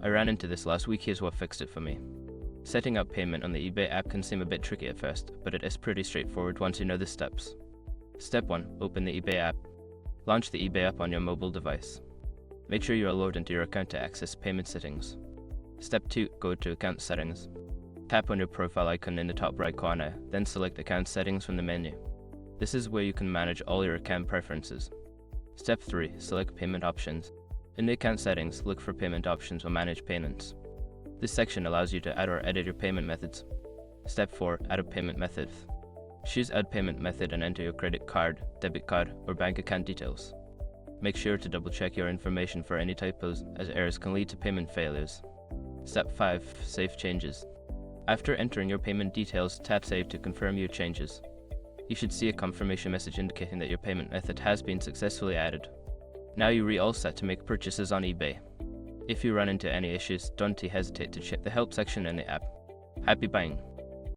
I ran into this last week. Here's what fixed it for me. Setting up payment on the eBay app can seem a bit tricky at first, but it is pretty straightforward once you know the steps. Step 1. Open the eBay app. Launch the eBay app on your mobile device. Make sure you are logged into your account to access payment settings. Step 2. Go to Account Settings. Tap on your profile icon in the top right corner, then select Account Settings from the menu. This is where you can manage all your account preferences. Step 3. Select Payment Options. In the account settings, look for Payment Options or Manage Payments. This section allows you to add or edit your payment methods. Step 4. Add a payment method. Choose Add Payment Method and enter your credit card, debit card, or bank account details. Make sure to double check your information for any typos, as errors can lead to payment failures. Step 5. Save changes. After entering your payment details, tap Save to confirm your changes. You should see a confirmation message indicating that your payment method has been successfully added. Now you're all set to make purchases on eBay. If you run into any issues, don't hesitate to check the help section in the app. Happy buying!